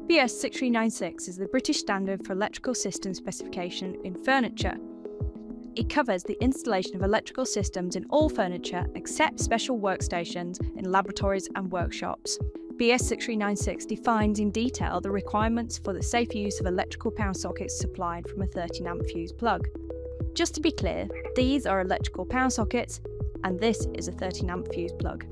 BS6396 is the British standard for electrical system specification in furniture. It covers the installation of electrical systems in all furniture except special workstations in laboratories and workshops. BS6396 defines in detail the requirements for the safe use of electrical power sockets supplied from a 13A fuse plug. Just to be clear, these are electrical power sockets and this is a 13A fuse plug.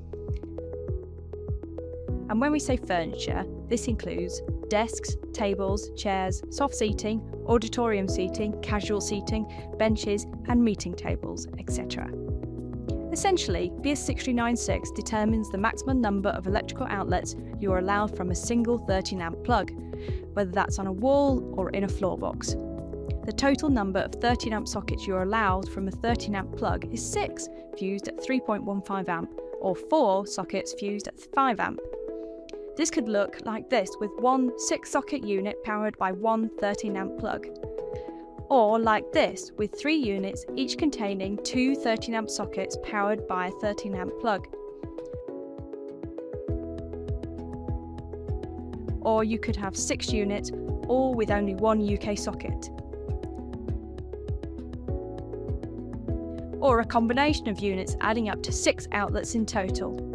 And when we say furniture, this includes desks, tables, chairs, soft seating, auditorium seating, casual seating, benches and meeting tables, etc. Essentially, BS6396 determines the maximum number of electrical outlets you are allowed from a single 13A plug, whether that's on a wall or in a floor box. The total number of 13A sockets you are allowed from a 13A plug is 6 fused at 3.15A or 4 sockets fused at 5A. This could look like this with one 6-socket unit powered by one 13A plug. Or like this with 3 units each containing 2 13A sockets powered by a 13A plug. Or you could have 6 units all with only one UK socket. Or a combination of units adding up to 6 outlets in total.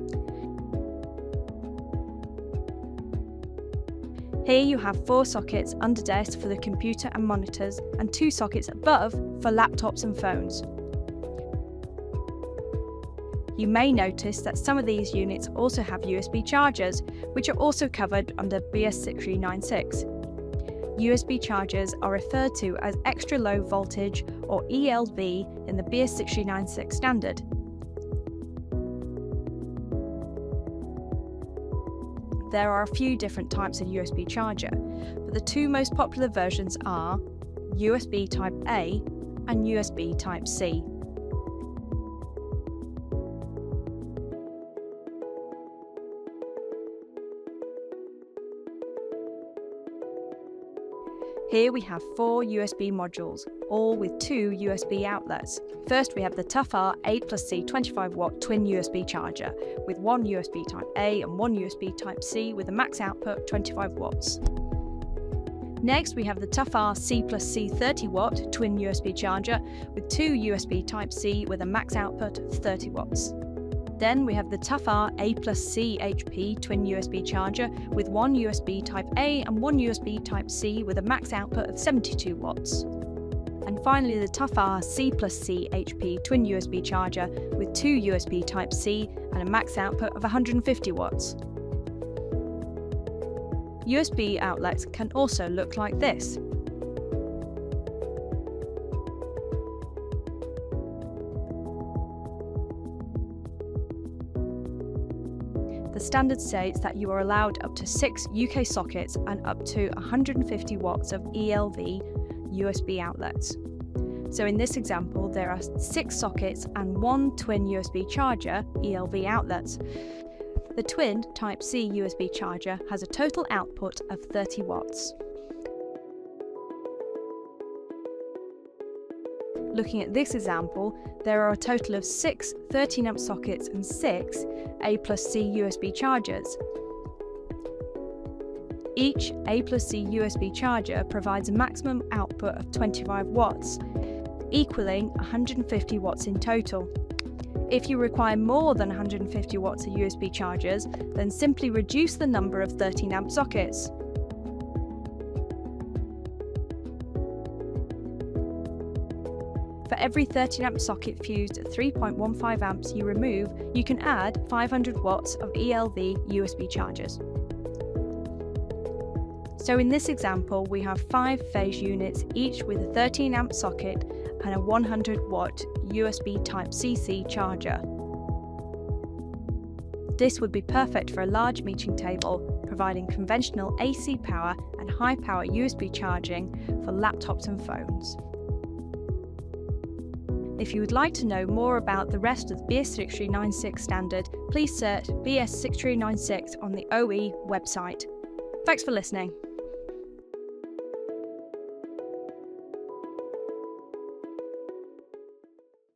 Here you have 4 sockets under desk for the computer and monitors and 2 sockets above for laptops and phones. You may notice that some of these units also have USB chargers, which are also covered under BS6396. USB chargers are referred to as extra low voltage or ELV in the BS6396 standard. There are a few different types of USB charger, but the 2 most popular versions are USB Type A and USB Type C. Here we have 4 USB modules, all with 2 USB outlets. First we have the TUFR 8+C 25W twin USB charger, with one USB Type A and one USB Type C with a max output 25 watts. Next we have the TUFR C+C 30W twin USB charger, with 2 USB Type C with a max output of 30 watts. Then we have the TUFR A+C HP twin USB charger with one USB Type A and one USB Type C with a max output of 72 watts. And finally the TUFR C+C HP twin USB charger with 2 USB Type C and a max output of 150 watts. USB outlets can also look like this. The standard states that you are allowed up to 6 UK sockets and up to 150 watts of ELV USB outlets. So in this example, there are 6 sockets and 1 twin USB charger ELV outlets. The twin Type C USB charger has a total output of 30 watts. Looking at this example, there are a total of 6 13A sockets and 6 A+C USB chargers. Each A+C USB charger provides a maximum output of 25 watts, equaling 150 watts in total. If you require more than 150 watts of USB chargers, then simply reduce the number of 13A sockets. For every 13A socket fused at 3.15A you remove, you can add 500 watts of ELV USB chargers. So in this example, we have 5 phase units, each with a 13A socket and a 100 watt USB Type C charger. This would be perfect for a large meeting table, providing conventional AC power and high power USB charging for laptops and phones. If you would like to know more about the rest of the BS6396 standard, please search BS6396 on the OE website. Thanks for listening.